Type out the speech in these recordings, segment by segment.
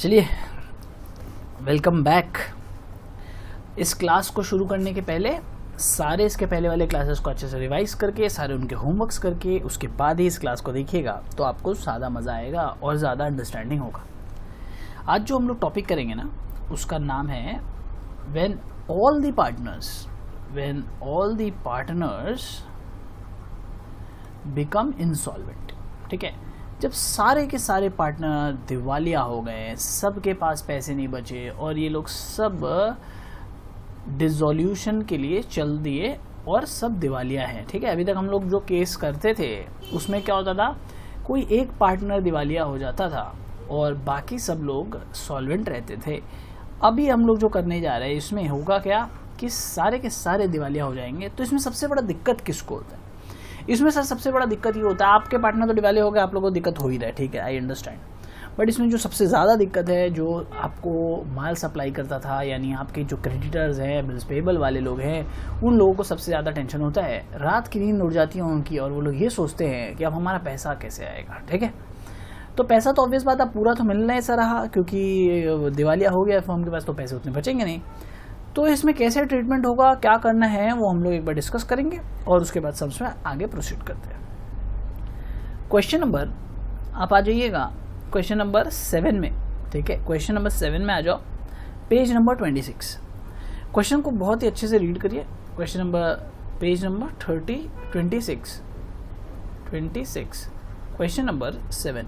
चलिए welcome back. इस class को शुरू करने के पहले सारे इसके पहले वाले क्लासेस को अच्छे से रिवाइज करके सारे उनके होमवर्क्स करके उसके बाद ही इस क्लास को देखिएगा तो आपको ज़्यादा मज़ा आएगा और ज़्यादा अंडरस्टैंडिंग होगा। आज जो हम लोग टॉपिक करेंगे ना उसका नाम है when all the partners become insolvent. ठीक है, जब सारे के सारे पार्टनर दिवालिया हो गए, सबके पास पैसे नहीं बचे और ये लोग सब डिसोल्यूशन के लिए चल दिए और सब दिवालिया हैं। ठीक है, अभी तक हम लोग जो केस करते थे उसमें क्या होता था, कोई एक पार्टनर दिवालिया हो जाता था और बाकी सब लोग सॉल्वेंट रहते थे। अभी हम लोग जो करने जा रहे हैं इसमें होगा क्या कि सारे के सारे दिवालिया हो जाएंगे। तो इसमें सबसे बड़ा दिक्कत किसको होता है? इसमें सर सबसे बड़ा दिक्कत ये होता है, आपके पार्टनर तो दिवालिया हो गए, आप लोगों को दिक्कत हो ही रहा है। ठीक है, आई अंडरस्टैंड, बट इसमें जो सबसे ज़्यादा दिक्कत है, जो आपको माल सप्लाई करता था यानी आपके जो क्रेडिटर्स हैं, बिल्स पेबल वाले लोग हैं, उन लोगों को सबसे ज़्यादा टेंशन होता है। रात की नींद उड़ जाती है उनकी और वो लोग ये सोचते हैं कि अब हमारा पैसा कैसे आएगा। ठीक है, तो पैसा तो ऑब्वियस बात है पूरा तो मिलना ऐसा रहा, क्योंकि दिवालिया हो गया फर्म के पास, तो पैसे उतने बचेंगे नहीं। तो इसमें कैसे ट्रीटमेंट होगा, क्या करना है, वो हम लोग एक बार डिस्कस करेंगे और उसके बाद सबसे आगे प्रोसीड करते हैं। क्वेश्चन नंबर, आप आ जाइएगा क्वेश्चन नंबर 7 में। ठीक है, क्वेश्चन नंबर 7 में आ जाओ, पेज नंबर 26। क्वेश्चन को बहुत ही अच्छे से रीड करिए। Question number page number 26 question number 7।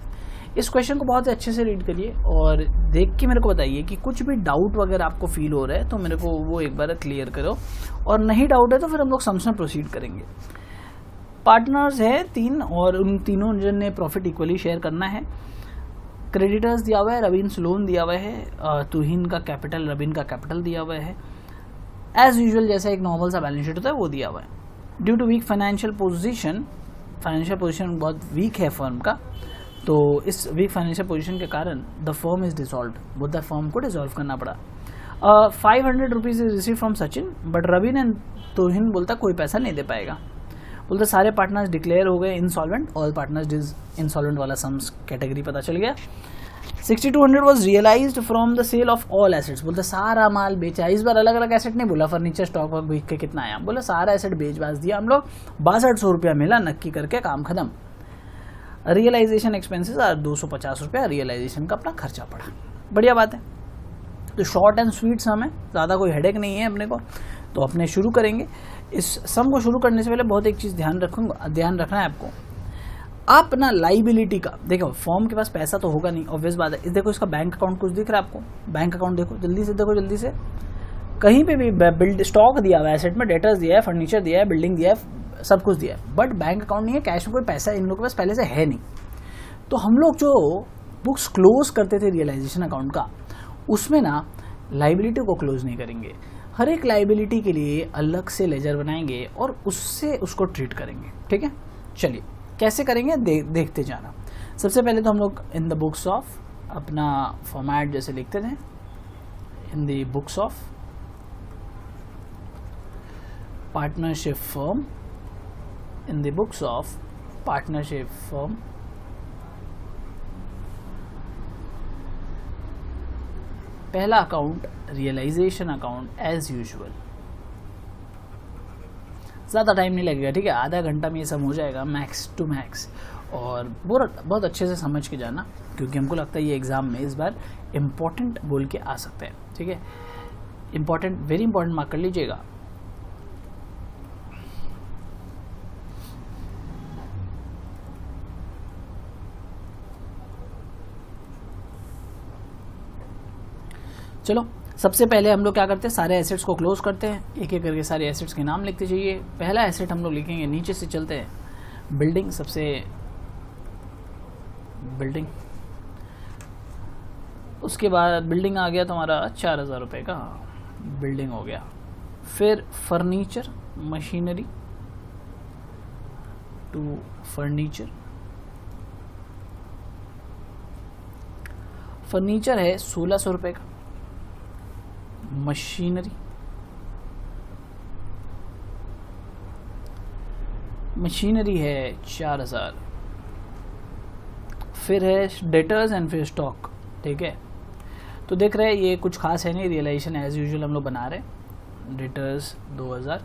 इस क्वेश्चन को बहुत ही अच्छे से रीड करिए और देख के मेरे को बताइए कि कुछ भी डाउट वगैरह आपको फील हो रहा है तो मेरे को वो एक बार क्लियर करो, और नहीं डाउट है तो फिर हम लोग सम्स में प्रोसीड करेंगे। पार्टनर्स है 3 और उन तीनों जन ने प्रॉफिट इक्वली शेयर करना है। क्रेडिटर्स दिया हुआ है, रवीन्स लोन दिया हुआ है, तुहिन का कैपिटल, रवीन का कैपिटल दिया हुआ है। एज यूजुअल जैसा एक नॉर्मल सा बैलेंस शीट होता है वो दिया हुआ है। Due to weak financial position बहुत वीक है फर्म का, तो इस वीक फाइनेंशियल पोजीशन के कारण the firm is dissolve, both the firm को डिसॉल्व करना पड़ा। 500 rupees is receive from Sachin, but Raveen and Tuhin बोलता कोई पैसा नहीं दे पाएगा। बोलते सारे पार्टनर्स डिक्लेयर हो गए इंसॉल्वेंट, ऑल पार्टनर्स इंसॉल्वेंट वाला सम्स कैटेगरी पता चल गया। 6200 was realised from the sale of all assets. बोलते सारा माल बेचा, इस बार अलग अलग एसेट नहीं बोला, फर्नीचर स्टॉक और बिक के कितना आया, बोला सारा एसेट बेच बाज दिया हम लोग, 6200 रुपया मिला, नक्की करके काम खत्म। रियलाइजेशन एक्सपेंसेस 250 रुपया रियलाइजेशन का अपना खर्चा पड़ा। बढ़िया बात है। तो शॉर्ट एंड स्वीट सम है, ज़्यादा कोई हेडेक नहीं है अपने को, तो अपने शुरू करेंगे। इस सम को शुरू करने से पहले बहुत एक चीज़ ध्यान रखना है आपको। आप ना लाइबिलिटी का देखो, फॉर्म के पास पैसा तो होगा नहीं, ऑब्वियस बात है। देखो इसका बैंक अकाउंट कुछ दिख रहा है आपको, बैंक अकाउंट देखो जल्दी से, देखो जल्दी से, कहीं पे भी बिल्ड स्टॉक दिया हुआ है, एसेट में डेटर्स दिया है, फर्नीचर दिया है, बिल्डिंग दिया है, सब कुछ दिया है, बट बैंक अकाउंट नहीं है, कैश में कोई पैसा इन लोगों के पास पहले से है नहीं। तो हम लोग जो बुक्स क्लोज करते थे रियलाइजेशन अकाउंट का, उसमें ना लाइबिलिटी को क्लोज नहीं करेंगे, हर एक लाइबिलिटी के लिए अलग से लेजर बनाएंगे और उससे उसको ट्रीट करेंगे। ठीक है, चलिए कैसे करेंगे देखते जाना। सबसे पहले तो हम लोग इन द बुक्स ऑफ अपना फॉर्मेट जैसे लिखते थे, in the books of partnership firm, in the books of partnership firm, पहला account realisation account as usual. ज़्यादा टाइम नहीं लगेगा, ठीक है, आधा घंटा में ये सब हो जाएगा मैक्स टू मैक्स, और बहुत अच्छे से समझ के जाना, क्योंकि हमको लगता है ये एग्ज़ाम में इस बार इम्पोर्टेंट बोल के आ सकते हैं। ठीक है, इम्पोर्टेंट, वेरी इंपॉर्टेंट मार्क कर लीजिएगा। चलो सबसे पहले हम लोग क्या करते हैं, सारे एसेट्स को क्लोज करते हैं, एक एक करके सारे एसेट्स के नाम लिखते जाइए। पहला एसेट हम लोग लिखेंगे, नीचे से चलते हैं, बिल्डिंग, सबसे बिल्डिंग, उसके बाद बिल्डिंग आ गया तुम्हारा 4000 रुपये का, बिल्डिंग हो गया। फिर furniture, machinery to furniture, furniture है 1600 रुपये का, मशीनरी है 4000। फिर है डेटर्स एंड फिर स्टॉक। ठीक है, तो देख रहे हैं ये कुछ खास है नहीं, रियलाइजेशन एज यूजुअल हम लोग बना रहे हैं। रिटर्स 2000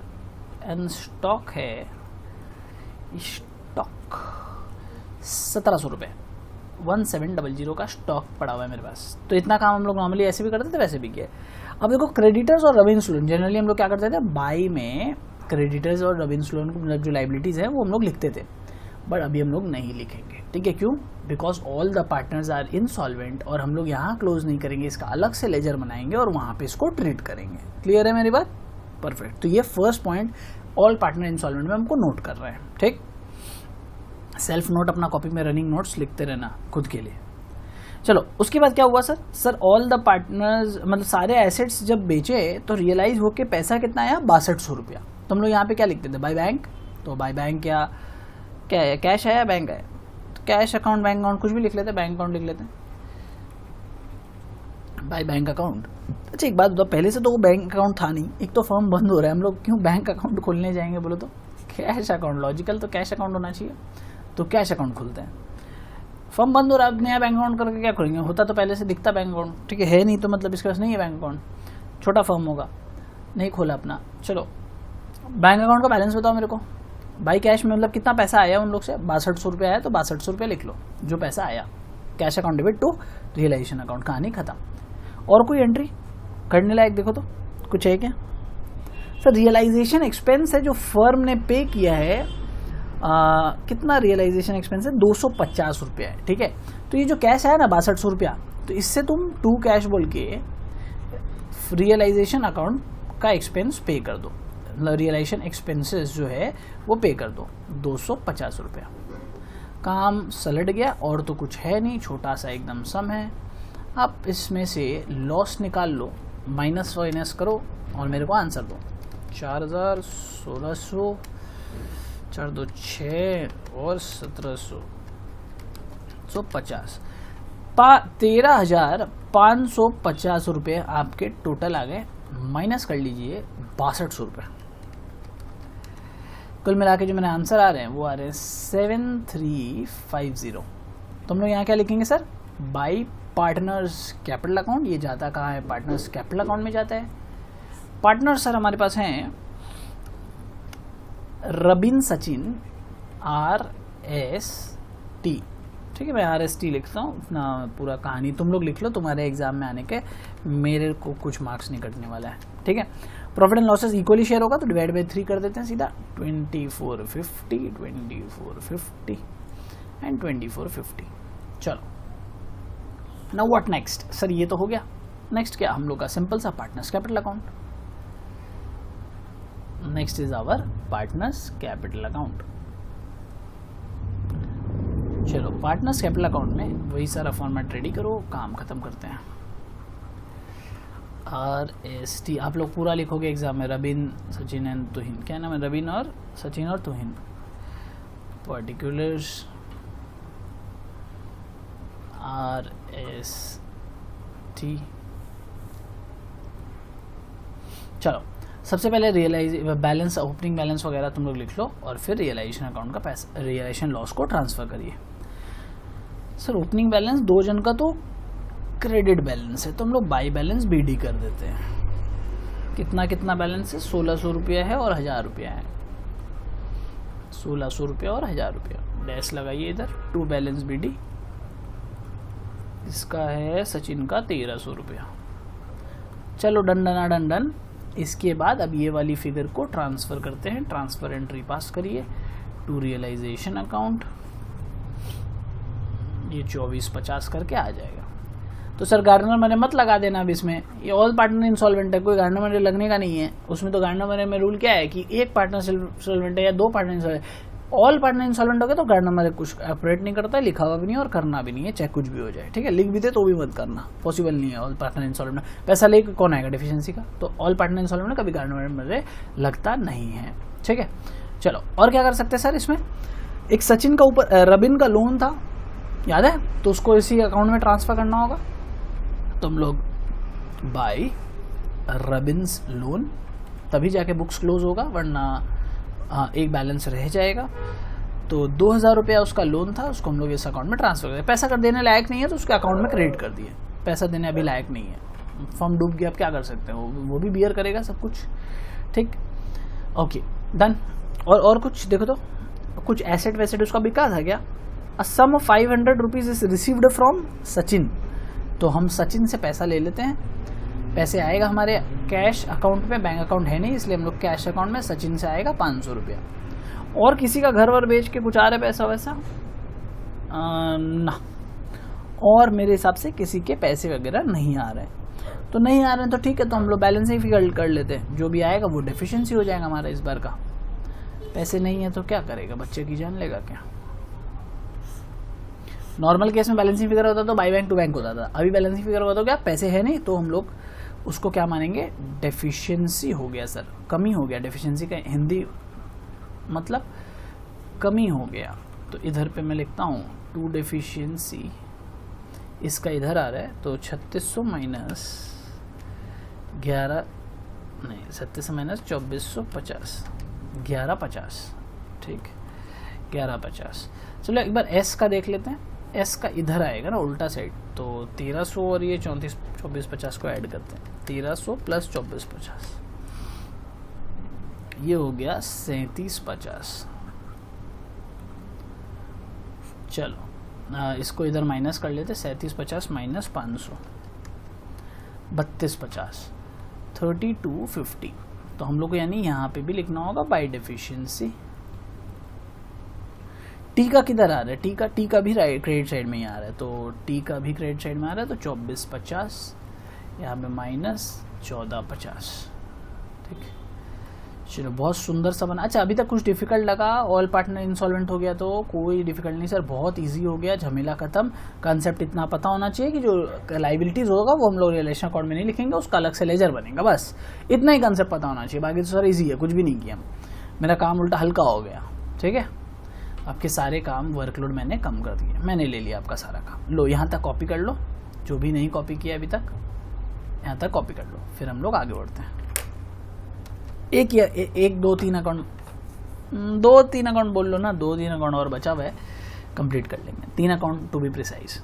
एंड स्टॉक है, स्टॉक 1700 रुपये, 1700 का स्टॉक पड़ा हुआ है मेरे पास। तो इतना काम हम लोग नॉर्मली ऐसे भी करते थे, वैसे भी किया। अब देखो क्रेडिटर्स और रेवेन्यू लोन, जनरली हम लोग क्या करते थे, बाई में क्रेडिटर्स और रेवेन्यू लोन मतलब जो लाइबिलिटीज़ है वो हम लोग लिखते थे, बट अभी हम लोग नहीं लिखेंगे, ठीक है। क्यों? Because all the partners are insolvent, और हम लोग यहाँ क्लोज नहीं करेंगे, इसका अलग से लेजर बनाएंगे और वहाँ पे इसको ट्रीट करेंगे। क्लियर है मेरी बात? परफेक्ट। तो ये first point all partner insolvent में हमको नोट कर रहे हैं, ठीक। सेल्फ नोट अपना कॉपी में रनिंग नोट्स लिखते रहना खुद के लिए। चलो उसके बाद क्या हुआ सर ऑल द पार्टनर्स मतलब सारे एसेट्स जब बेचे तो रियलाइज होके पैसा कितना आया, 6200 रुपया। तो हम लोग यहाँ पे क्या लिखते थे, बाय बैंक। तो बाय बैंक क्या है, कैश है या बैंक है, तो कैश अकाउंट, बैंक अकाउंट, कुछ भी लिख लेते, बैंक अकाउंट लिख लेते, बाय बैंक अकाउंट। अच्छा एक बात बताओ, पहले से तो वो बैंक अकाउंट था नहीं, एक तो फर्म बंद हो रहा है, हम लोग क्यों बैंक अकाउंट खोलने जाएंगे बोलो तो, कैश अकाउंट लॉजिकल, तो कैश अकाउंट होना चाहिए, तो कैश अकाउंट खोलते हैं। फर्म बंद हो रहा है, नया बैंक अकाउंट करके क्या खोलेंगे, होता तो पहले से दिखता बैंक अकाउंट, ठीक है नहीं तो मतलब इसके पास नहीं है बैंक अकाउंट, छोटा फर्म होगा, नहीं खोला अपना। चलो बैंक अकाउंट का बैलेंस बताओ मेरे को, बाई कैश में मतलब कितना पैसा आया उन लोग से, 6200 रुपये आया, तो 6200 रुपये लिख लो जो पैसा आया, cash account debit to realisation account, कहानी खत्म। और कोई एंट्री करने लायक देखो तो कुछ है क्या सर? रियलाइजेशन एक्सपेंस है जो फर्म ने पे किया है, कितना रियलाइजेशन एक्सपेंस है, 250 रुपया है, ठीक है। तो ये जो कैश आया ना 6200 रुपया, तो इससे तुम टू कैश बोल के रियलाइजेशन अकाउंट का एक्सपेंस पे कर दो, मतलब रियलाइजेशन एक्सपेंसेस जो है वो पे कर दो, 250 रुपया। काम सलट गया, और तो कुछ है नहीं, छोटा सा एकदम सम है। आप इसमें से लॉस निकाल लो, माइनस वाइनस करो और मेरे को आंसर दो। 4000, 1600, 4 2 6 और 1700, 150, 13,550 रुपये आपके टोटल आ गए। माइनस कर लीजिए 6200 रुपये, कुल मिला के जो मैंने आंसर आ रहे हैं वो आ रहे हैं 7350। तो हम लोग यहाँ क्या लिखेंगे sir, by partners capital account. ये जाता कहाँ है, पार्टनर्स कैपिटल अकाउंट में जाता है। पार्टनर सर हमारे पास हैं रबिन सचिन RST, ठीक है। मैं RST लिखता हूँ, अपना पूरा कहानी तुम लोग लिख लो, तुम्हारे एग्जाम में आने के मेरे को कुछ मार्क्स नहीं कटने वाला है, ठीक है। Profit and losses equally share होगा तो डिवाइड बाई 3 कर देते हैं सीधा, 2450, 2450 एंड 2450। चलो नाउ व्हाट नेक्स्ट सर, ये तो हो गया। नेक्स्ट क्या हम लोग का, सिंपल सा partners capital account. Next is our partners capital account. चलो पार्टनर्स कैपिटल अकाउंट में वही सारा फॉर्मेट रेडी करो, काम खत्म करते हैं। RST आप लोग पूरा लिखोगे एग्जाम में, रबिन सचिन एंड तुहिन, क्या नाम है, रबिन और सचिन और तुहिन। Particulars RST। चलो सबसे पहले रियलाइज बैलेंस, ओपनिंग बैलेंस वगैरह तुम लोग लिख लो, और फिर रियलाइजेशन अकाउंट का पैसा, रियलाइजेशन लॉस को ट्रांसफर करिए। सर ओपनिंग बैलेंस 2 जन का तो क्रेडिट बैलेंस है, तो हम लोग बाई बैलेंस BD कर देते हैं। कितना कितना बैलेंस है, 1600 रुपया है और 1000 रुपया है, 1600 रुपया और 1000 रुपया। डैश लगाइए इधर, 2 बैलेंस BD। इसका है सचिन का 1300 रुपया। चलो डन डना डन डन। इसके बाद अब ये वाली फिगर को ट्रांसफ़र करते हैं, ट्रांसफ़र एंट्री पास करिए टू रियलाइजेशन अकाउंट। ये 2450 करके आ जाएगा। तो सर गार्डनर मनी मत लगा देना अब इसमें, ये ऑल पार्टनर इंसॉल्वेंट है, कोई गार्डनर मनी लगने का नहीं है उसमें। तो गार्डनर मनी में रूल क्या है कि एक पार्टनर इंसॉल्वेंट है या 2 partner insolvent, all partner insolvent हो गए तो गार्डनर मनी कुछ ऑपरेट नहीं करता है, लिखा हुआ भी नहीं और करना भी नहीं है, चाहे कुछ भी हो जाए, ठीक है। लिख भी दे तो भी मत करना, पॉसिबल नहीं है ऑल पार्टनर इंसॉल्वेंट। पैसा लेके कौन आएगा डेफिशिएंसी का, तो ऑल पार्टनर इंसॉल्वेंट में कभी गार्डनर मनी लगता नहीं है, ठीक है। चलो और क्या कर सकते हैं सर, इसमें एक सचिन का ऊपर रबिन का लोन था, याद है, तो उसको इसी अकाउंट में ट्रांसफर करना होगा। तुम लोग बाय रबिन्स लोन, तभी जाके बुक्स क्लोज होगा, वरना एक बैलेंस रह जाएगा। तो 2000 रुपया उसका लोन था, उसको हम लोग इस अकाउंट में ट्रांसफर कर दिया। पैसा कर देने लायक नहीं है तो उसके अकाउंट में क्रेडिट कर दिए, पैसा देने अभी लायक नहीं है, फर्म डूब गया, आप क्या कर सकते हैं, वो भी बियर करेगा सब कुछ, ठीक। Okay done. और कुछ देखो तो, कुछ एसेट वैसेट उसका बिका था क्या। A sum of 500 rupees is received from Sachin, तो हम सचिन से पैसा ले लेते हैं, पैसे आएगा हमारे कैश अकाउंट में, बैंक अकाउंट है नहीं इसलिए हम लोग कैश अकाउंट में, सचिन से आएगा 500 रुपया। और किसी का घर वर बेच के कुछ आ रहा है पैसा वैसा ना, और मेरे हिसाब से किसी के पैसे वगैरह नहीं आ रहे हैं, तो नहीं आ रहे हैं तो ठीक है, तो हम लोग बैलेंस ही फिगर कर लेते हैं, जो भी आएगा वो डेफिशिएंसी हो जाएगा हमारा इस बार का। पैसे नहीं है तो क्या करेगा, बच्चे की जान लेगा क्या। नॉर्मल केस में बैलेंसिंग फिगर होता तो बाई बैंक टू बैंक होता था, अभी बैलेंसिंग फिगर होता तो क्या, पैसे है नहीं तो हम लोग उसको क्या मानेंगे, डेफिशिएंसी हो गया सर, कमी हो गया। डेफिशिएंसी का हिंदी मतलब कमी हो गया, तो इधर पे मैं लिखता हूँ टू डेफिशिएंसी, इसका इधर आ रहा है तो 3600 माइनस 11 नहीं 37 माइनस 2450 1150, ठीक 1150। चलो एक बार एस का देख लेते हैं, एस का इधर आएगा ना उल्टा साइड, तो 1300 और ये 2450 को ऐड करते हैं, 1300 प्लस 2450 ये हो गया 3750। चलो इसको इधर माइनस कर लेते, 3750 माइनस 500 3250 3250, तो हम लोग को यानी यहाँ पे भी लिखना होगा बाय डेफिशिएंसी। टी का किधर आ रहा है, टी का भी क्रेडिट साइड में ही आ रहा है, तो टी का भी क्रेडिट साइड में आ रहा है, तो 2450 यहाँ पे माइनस 1450, ठीक। चलो बहुत सुंदर सा बना। अच्छा अभी तक कुछ डिफिकल्ट लगा, ऑल पार्टनर इंसॉल्वेंट हो गया, तो कोई डिफिकल्ट नहीं सर, बहुत इजी हो गया, झमेला खत्म। कंसेप्ट इतना पता होना चाहिए कि जो लाइबिलिटीज होगा वो हम लोग रिलेशन अकाउंट में नहीं लिखेंगे, उसका अलग से लेजर बनेगा, बस इतना ही कंसेप्ट पता होना चाहिए, बाकी तो सर इजी है, कुछ भी नहीं किया, मेरा काम उल्टा हल्का हो गया, ठीक है। आपके सारे काम वर्कलोड मैंने कम कर दिया, मैंने ले लिया आपका सारा काम। लो यहाँ तक कॉपी कर लो, जो भी नहीं कॉपी किया अभी तक यहाँ तक कॉपी कर लो, फिर हम लोग आगे बढ़ते हैं। एक 2-3 अकाउंट 2-3 अकाउंट बोल लो ना, 2-3 अकाउंट और बचा हुआ है, कंप्लीट कर लेंगे, 3 अकाउंट टू बी प्रिसाइज।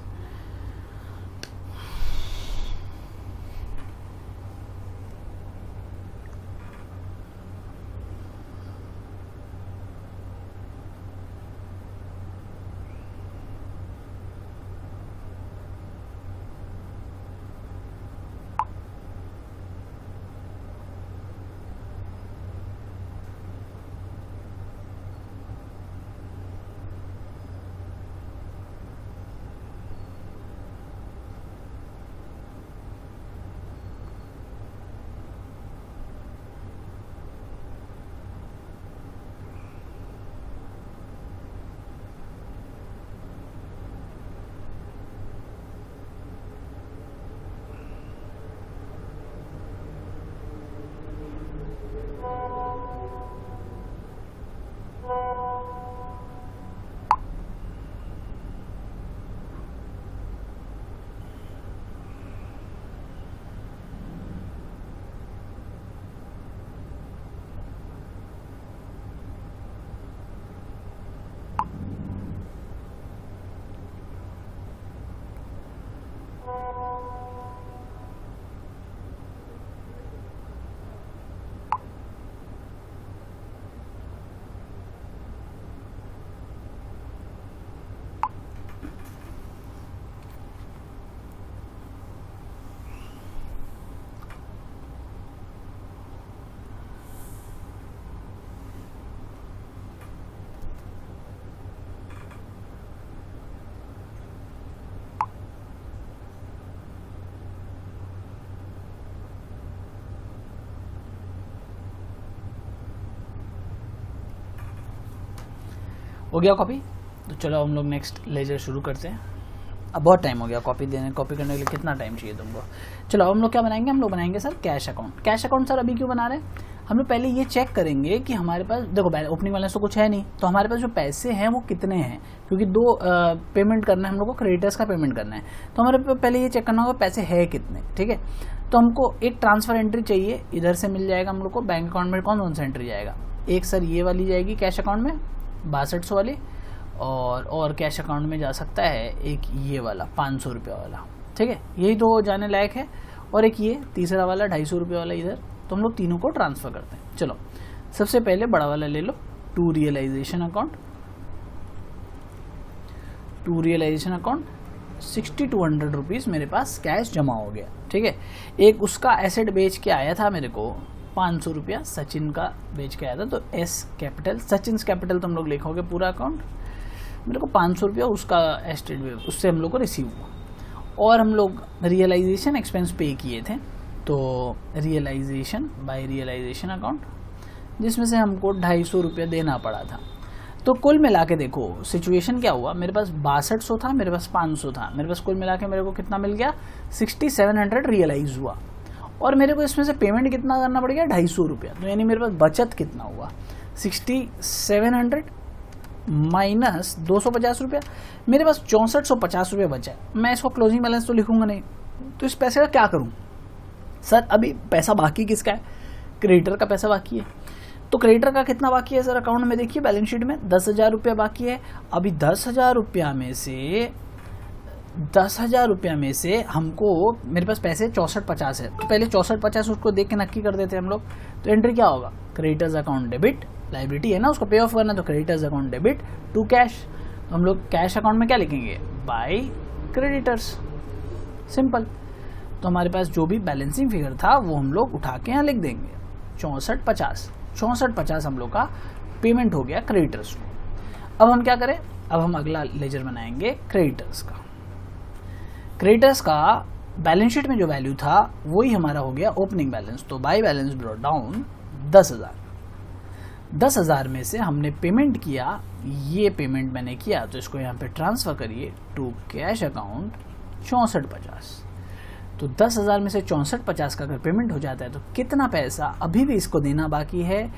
हो गया कॉपी, तो चलो हम लोग नेक्स्ट लेजर शुरू करते हैं। अब बहुत टाइम हो गया कॉपी करने के लिए, कितना टाइम चाहिए तुमको। चलो हम लोग क्या बनाएंगे, हम लोग बनाएंगे sir cash account. Cash account sir अभी क्यों बना रहे हैं, हम लोग पहले ये चेक करेंगे कि हमारे पास, देखो ओपनिंग बैलेंस तो कुछ है नहीं, तो हमारे पास जो पैसे हैं वो कितने हैं, क्योंकि 2 पेमेंट करना है हम लोग को, क्रेडिटर्स का पेमेंट करना है, तो हमारे पहले ये चेक करना होगा पैसे है कितने, ठीक है। तो हमको एक ट्रांसफर एंट्री चाहिए, इधर से मिल जाएगा हम लोग को। बैंक अकाउंट में कौन सा एंट्री जाएगा, एक सर ये वाली जाएगी कैश अकाउंट में 6200 वाली, और कैश अकाउंट में जा सकता है एक ये वाला 500 रुपये वाला, ठीक है, यही दो जाने लायक है। और एक ये तीसरा वाला 250 रुपये वाला इधर, तो हम लोग तीनों को ट्रांसफ़र करते हैं। चलो सबसे पहले बड़ा वाला ले लो, to realisation account. To realisation account 6200 rupees मेरे पास कैश जमा हो गया। ठीक है, एक उसका एसेट बेच के आया था मेरे को 500 रुपया, सचिन का बेच के आया था, तो एस कैपिटल, सचिन कैपिटल तुम लोग लिखोगे पूरा अकाउंट। मेरे को 500 रुपया उसका एस्टेट बेच, उससे हम लोग को रिसीव हुआ। और हम लोग रियलाइजेशन एक्सपेंस पे किए थे, तो रियलाइजेशन बाय रियलाइजेशन अकाउंट, जिसमें से हमको 250 रुपया देना पड़ा था। तो कुल मिला के देखो सिचुएशन क्या हुआ, मेरे पास 6200 था, मेरे पास 500 था, मेरे पास कुल मिला के मेरे को कितना मिल गया, 6700 रियलाइज हुआ। और मेरे को इसमें से पेमेंट कितना करना पड़ गया, 250 रुपया। तो यानी मेरे पास बचत कितना हुआ, 6700 माइनस 250 रुपया, मेरे पास 6450 रुपया बचा है। मैं इसको क्लोजिंग बैलेंस तो लिखूंगा नहीं, तो इस पैसे का क्या करूं सर? अभी पैसा बाकी किसका है, क्रेडिटर का पैसा बाकी है। तो क्रेडिटर का कितना बाकी है सर अकाउंट में, देखिए बैलेंस शीट में 10,000 रुपया बाकी है। अभी 10,000 रुपया में से 10,000 रुपया में से हमको, मेरे पास पैसे 6450 है, तो पहले 6450 उसको देख के नक्की कर देते हैं हम लोग। तो एंट्री क्या होगा, क्रेडिटर्स अकाउंट डेबिट, लाइबिलिटी है ना उसको पे ऑफ करना, तो creditors account debit to cash. तो हम लोग कैश अकाउंट में क्या लिखेंगे, बाय क्रेडिटर्स, सिंपल। तो हमारे पास जो भी बैलेंसिंग फिगर था वो हम लोग उठा के यहाँ लिख देंगे 6450 हम लोग का पेमेंट हो गया क्रेडिटर्स को। अब हम क्या करें, अब हम अगला लेजर बनाएंगे क्रेडिटर्स का। क्रेडिटर्स का बैलेंस शीट में जो वैल्यू था वही हमारा हो गया ओपनिंग बैलेंस। तो बाय बैलेंस ब्रॉट डाउन 10,000 में से हमने पेमेंट किया, ये पेमेंट मैंने किया, तो इसको यहाँ पे ट्रांसफर करिए टू कैश अकाउंट 6450। तो 10,000 में से 6450 का अगर पेमेंट हो जाता है तो कितना पैसा अभी भी इसको देना बाकी है,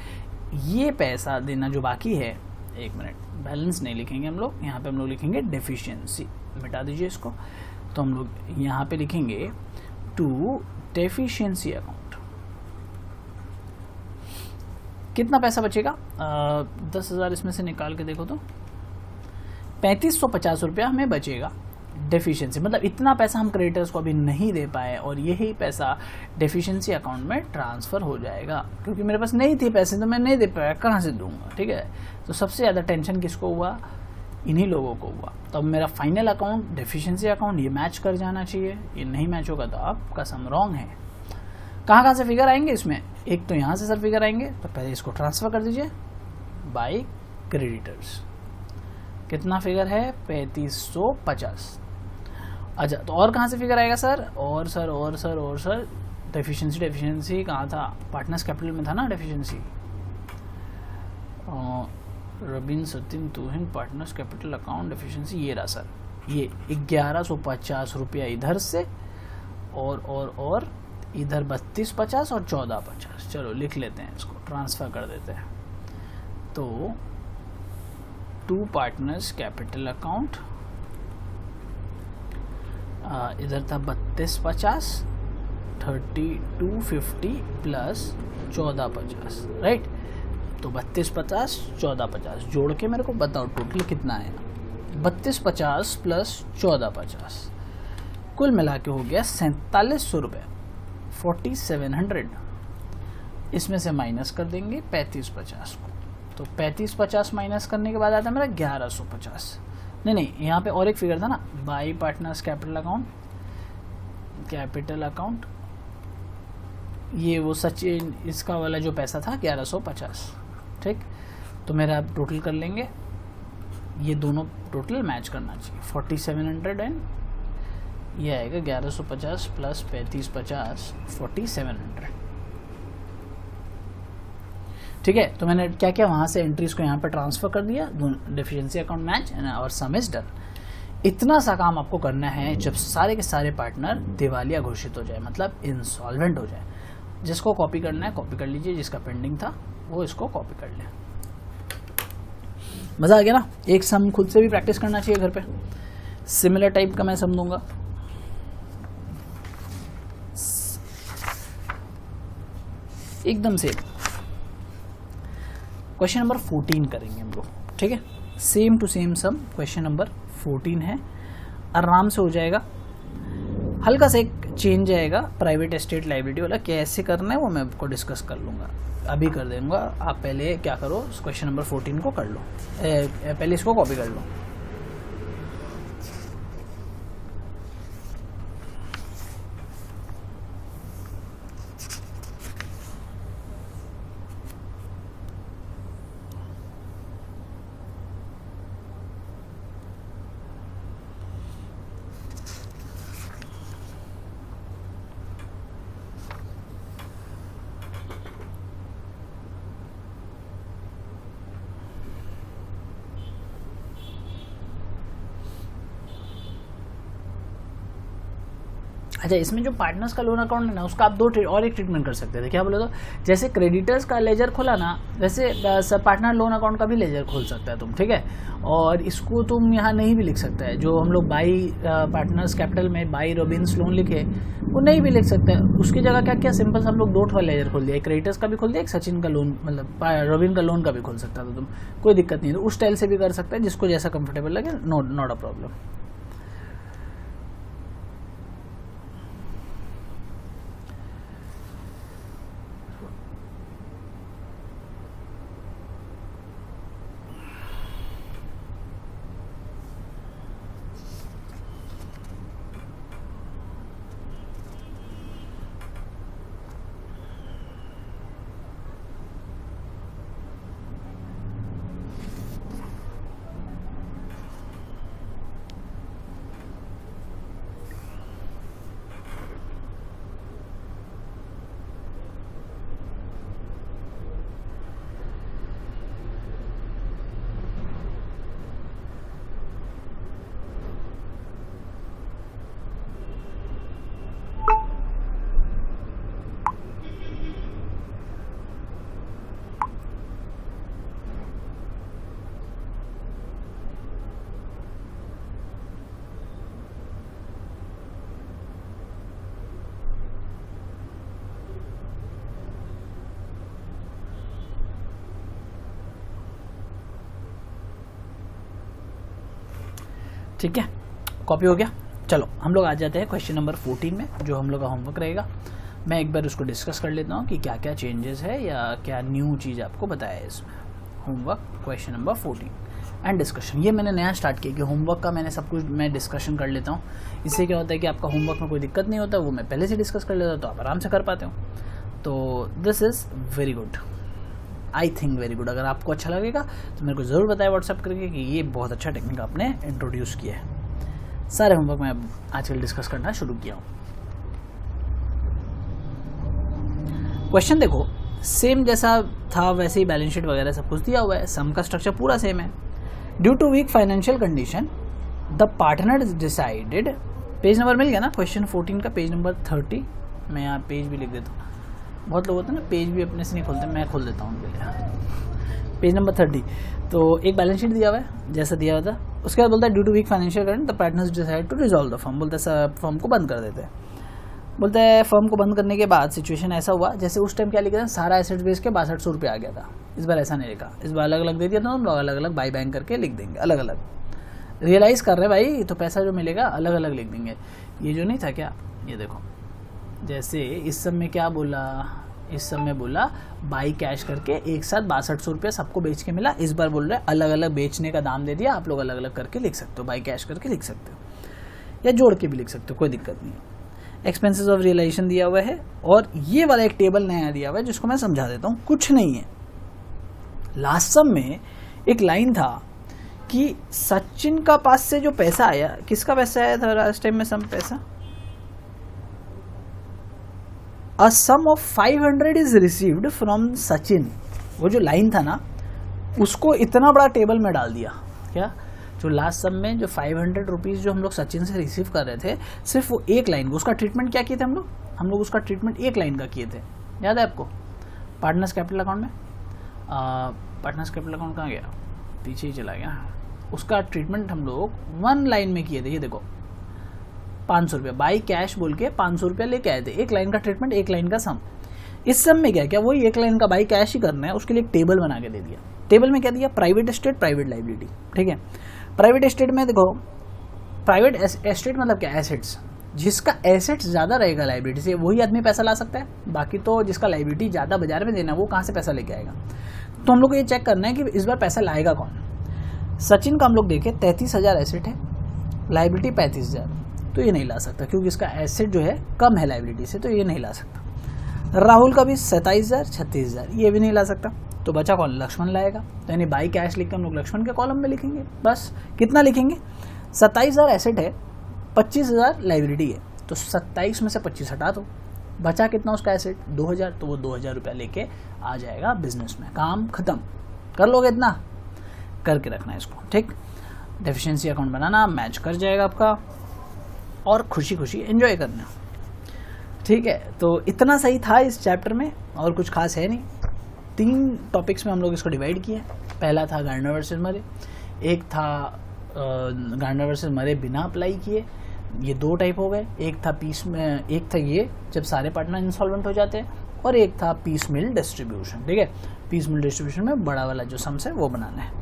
ये पैसा देना जो बाकी है, एक मिनट, बैलेंस नहीं लिखेंगे हम लोग, यहाँ पे हम लोग लिखेंगे डेफिशिएंसी, मिटा दीजिए इसको। तो हम लोग यहाँ पे लिखेंगे टू डेफिशिएंसी अकाउंट। कितना पैसा बचेगा, 10,000 इसमें से निकाल के देखो तो 3550 रुपया हमें बचेगा डेफिशिएंसी, मतलब इतना पैसा हम क्रेडिटर्स को अभी नहीं दे पाए और यही पैसा डेफिशिएंसी अकाउंट में ट्रांसफ़र हो जाएगा। क्योंकि मेरे पास नहीं थे पैसे तो मैं नहीं दे पाया, कहाँ से दूंगा। ठीक है, तो सबसे ज़्यादा टेंशन किसको हुआ, इन्हीं लोगों को हुआ। तो अब मेरा फाइनल अकाउंट डेफिशिएंसी अकाउंट ये मैच कर जाना चाहिए, ये नहीं मैच होगा तो आपका सम रॉन्ग है। कहाँ से फिगर आएंगे इसमें, एक तो यहाँ से सर फिगर आएंगे, तो पहले इसको ट्रांसफ़र कर दीजिए बाय क्रेडिटर्स। कितना फिगर है, 3550। अच्छा, तो और कहाँ से फिगर आएगा सर, और सर डेफिशिएंसी कहाँ था, पार्टनर्स कैपिटल में था ना डेफिशिएंसी, रबिन सतिन तुहिन पार्टनर्स कैपिटल अकाउंट डेफिशिएंसी, ये रहा सर, ये 1150 रुपया इधर से और इधर 3250 और 1450। चलो लिख लेते हैं, इसको ट्रांसफ़र कर देते हैं। तो टू पार्टनर्स कैपिटल अकाउंट, इधर था 3250, 3250 प्लस 1450, राइट। तो 3250 1450 जोड़ के मेरे को बताओ टोटल कितना है, 3250 प्लस 1450 कुल मिला के हो गया 4700 रुपये, 4700। इसमें से माइनस कर देंगे 3550 को, तो 3550 माइनस करने के बाद आता है मेरा 1150। नहीं, यहाँ पे और एक फिगर था ना, बाई पार्टनर्स कैपिटल अकाउंट, ये वो सचिन इसका वाला जो पैसा था 1150। ठीक, तो मेरा आप टोटल कर लेंगे, ये दोनों टोटल मैच करना चाहिए, 4700 एंड ये आएगा 1150 प्लस 3550 4700। ठीक है, तो मैंने क्या किया, वहाँ से एंट्रीज को यहाँ पे ट्रांसफ़र कर दिया, डेफिशिएंसी अकाउंट मैच और सम इज डन। इतना सा काम आपको करना है जब सारे के सारे पार्टनर दिवालिया घोषित हो जाए, मतलब इंसॉल्वेंट हो जाए। जिसको कॉपी करना है कॉपी कर लीजिए, जिसका पेंडिंग था वो इसको कॉपी कर ले। मज़ा आ गया ना, एक सम खुद से भी प्रैक्टिस करना चाहिए घर पे। सिमिलर टाइप का मैं सम दूंगा, एकदम से क्वेश्चन नंबर 14 करेंगे हम लोग। ठीक है, same to same sum question number 14 है, आराम से हो जाएगा। हल्का सा एक चेंज आएगा प्राइवेट एस्टेट लाइबिलिटी वाला, कैसे करना है वो मैं आपको डिस्कस कर लूँगा, अभी कर देंगे। आप पहले क्या करो, क्वेश्चन नंबर 14 को कर लो, पहले इसको कॉपी कर लो। अच्छा, इसमें जो पार्टनर्स का लोन अकाउंट है ना, उसका आप और एक ट्रीटमेंट कर सकते थे। क्या बोले तो, जैसे क्रेडिटर्स का लेजर खोला ना, वैसे पार्टनर लोन अकाउंट का भी लेजर खोल सकता है तुम, ठीक है। और इसको तुम यहाँ नहीं भी लिख सकता है, जो हम लोग बाई पार्टनर्स कैपिटल में बाई रॉबिन्स लोन लिखे, वो नहीं भी लिख सकता है। उसकी जगह क्या किया, सिंपल हम लोग 2 ठो लेजर खोल दिया, एक क्रेडिटर्स का भी खोल दिया, एक सचिन का लोन, मतलब रॉबिन का लोन का भी खोल सकता था तुम, कोई दिक्कत नहीं है। उस स्टाइल से भी कर सकता है, जिसको जैसा कंफर्टेबल लगे, नॉट अ प्रॉब्लम। ठीक है, कॉपी हो गया। चलो हम लोग आ जाते हैं क्वेश्चन नंबर 14 में, जो हम लोग का होमवर्क रहेगा। मैं एक बार उसको डिस्कस कर लेता हूँ कि क्या क्या चेंजेस है या क्या न्यू चीज़ आपको बताया है इसमें। Homework question number 14 and discussion, ये मैंने नया स्टार्ट किया कि होमवर्क का मैंने सब कुछ मैं डिस्कशन कर लेता हूँ। इससे क्या होता है कि आपका होमवर्क में कोई दिक्कत नहीं होता, वो मैं पहले से डिस्कस कर लेता हूँ, तो आप आराम से कर पाते हो। तो this is very good, I think very good. अगर आपको अच्छा लगेगा तो मेरे को ज़रूर बताएं व्हाट्सएप करके कि ये बहुत अच्छा टेक्निक आपने इंट्रोड्यूस किया है। सारे होमवर्क मैं आजकल डिस्कस करना शुरू किया हूँ। क्वेश्चन देखो, सेम जैसा था वैसे ही बैलेंस शीट वगैरह सब कुछ दिया हुआ है, सम का स्ट्रक्चर पूरा सेम है। Due to weak financial condition the partner decided, page number मिल गया ना क्वेश्चन 14 का, पेज नंबर 30। मैं यहाँ पेज भी लिख देता हूँ, बहुत लोग होते हैं ना पेज भी अपने से नहीं खोलते, मैं खोल देता हूँ उनके लिए। पेज नंबर 30, तो एक बैलेंस शीट दिया हुआ है जैसा दिया हुआ था। उसके बाद बोलता है due to weak financial condition the partners decide to resolve the firm, बोलता है फर्म को बंद कर देते हैं। बोलता है फर्म को बंद करने के बाद सिचुएशन ऐसा हुआ, जैसे उस टाइम क्या लिखा था, सारा एसेट बेच के 6200 रुपये आ गया था। इस बार ऐसा नहीं लिखा, इस बार अलग अलग दे दिया, तो हम लोग अलग अलग बाई बैंक करके लिख देंगे, अलग अलग रियलाइज़ कर रहे हैं भाई, तो पैसा जो मिलेगा अलग अलग लिख देंगे। ये जो नहीं था क्या, ये देखो, जैसे इस सब में क्या बोला, इस सब में बोला बाई कैश करके एक साथ 6200 रुपये सबको बेच के मिला। इस बार बोल रहे अलग अलग बेचने का दाम दे दिया, आप लोग अलग अलग करके लिख सकते हो, बाई कैश करके लिख सकते हो या जोड़ के भी लिख सकते हो, कोई दिक्कत नहीं है। एक्सपेंसेस ऑफ रियलाइजेशन दिया हुआ है, और ये वाला एक टेबल नया दिया हुआ है जिसको मैं समझा देता हूँ। कुछ नहीं है, लास्ट सम में एक लाइन था कि सचिन का पास से जो पैसा आया, किसका पैसा आया था लास्ट टाइम में, सम पैसा, A sum of 500 is received from Sachin. वो जो लाइन था ना, उसको इतना बड़ा टेबल में डाल दिया। क्या, जो लास्ट सम में जो 500 रुपीज़ जो हम लोग सचिन से रिसीव कर रहे थे, सिर्फ वो एक लाइन, उसका ट्रीटमेंट क्या किए थे हम लोग उसका ट्रीटमेंट एक लाइन का किए थे, याद है आपको, पार्टनर्स कैपिटल अकाउंट में। पार्टनर्स कैपिटल अकाउंट कहाँ गया, पीछे ही चला गया। उसका ट्रीटमेंट हम लोग 1 लाइन में किए थे। ये देखो 500 रुपये बाई कैश बोल के 500 रुपये लेके आए थे, एक लाइन का ट्रीटमेंट, एक लाइन का सम। इस सम में क्या वही एक लाइन का बाई कैश ही करना है, उसके लिए एक टेबल बना के दे दिया। टेबल में क्या दिया, प्राइवेट एस्टेट, प्राइवेट लाइबिलिटी। ठीक है, प्राइवेट एस्टेट में देखो, प्राइवेट एस्टेट मतलब क्या, एसेट्स, जिसका एसेट ज़्यादा रहेगा लाइबिलिटी से वही आदमी पैसा ला सकता है, बाकी तो जिसका लाइबिलिटी ज़्यादा बाजार में देना वो कहाँ से पैसा लेके आएगा। तो हम लोग को ये चेक करना है कि इस बार पैसा लाएगा कौन। सचिन का हम लोग देखें 33,000 एसेट है, लाइबिलिटी 35,000, तो ये नहीं ला सकता क्योंकि इसका एसेट जो है कम है लाइबिलिटी से, तो ये नहीं ला सकता। राहुल का भी 27,000 36,000, ये भी नहीं ला सकता। तो बचा कौन, लक्ष्मण लाएगा। तो यानी बाई कैश लिख कर हम लोग लक्ष्मण के कॉलम में लिखेंगे। बस कितना लिखेंगे, 27,000 एसेट है, 25,000 लाइबिलिटी है, तो 27 में से 25 हटा दो, बचा कितना उसका एसेट 2,000, तो वो 2,000 रुपया लेके आ जाएगा बिजनेस में। काम खत्म। कर लोगे इतना, करके रखना है इसको, ठीक। डेफिशिएंसी अकाउंट बनाना, मैच कर जाएगा आपका, और खुशी खुशी एंजॉय करना, ठीक है। तो इतना सही था इस चैप्टर में, और कुछ खास है नहीं। 3 टॉपिक्स में हम लोग इसको डिवाइड किए। पहला था गार्डनर वर्सेस मरे, एक था गार्डनर वर्सेस मरे बिना अप्लाई किए, ये 2 टाइप हो गए। एक था पीस में, एक था ये जब सारे पार्टनर इंसॉल्वेंट हो जाते हैं, और एक था पीस मिल डिस्ट्रीब्यूशन, ठीक है। पीस मिल डिस्ट्रीब्यूशन में बड़ा वाला जो सम्स है वो बनाना है।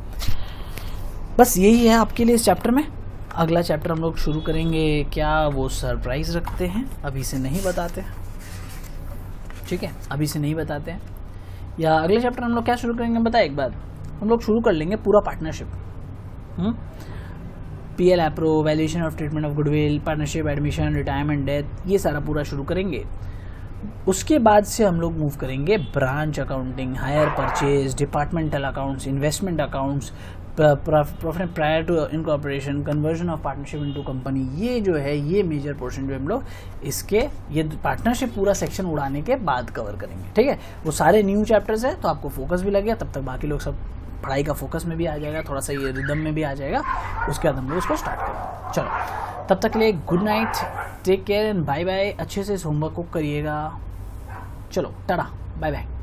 बस यही है आपके लिए इस चैप्टर में। अगला चैप्टर हम लोग शुरू करेंगे, क्या वो सरप्राइज रखते हैं, अभी से नहीं बताते, ठीक है, अभी से नहीं बताते हैं। या अगले चैप्टर हम लोग क्या शुरू करेंगे बताए एक बार, हम लोग शुरू कर लेंगे पूरा partnership, PL appro, valuation of treatment of goodwill, partnership, admission, retirement, death, ये सारा पूरा शुरू करेंगे। उसके बाद से हम लोग मूव करेंगे branch accounting, hire purchase, departmental accounts, investment accounts, profit prior to incorporation, conversion of partnership into company. ये जो है ये मेजर पोर्शन जो हम लोग इसके ये पार्टनरशिप पूरा सेक्शन उड़ाने के बाद कवर करेंगे, ठीक है। वो सारे न्यू चैप्टर्स है, तो आपको फोकस भी लगेगा, तब तक बाकी लोग सब पढ़ाई का फोकस में भी आ जाएगा, थोड़ा सा ये रिदम में भी आ जाएगा। उसके बाद हम लोग उसको स्टार्ट करेंगे। चलो तब तक के लिए good night, take care and bye bye. अच्छे से इस होमवर्क को करिएगा। चलो टाटा, बाय बाय।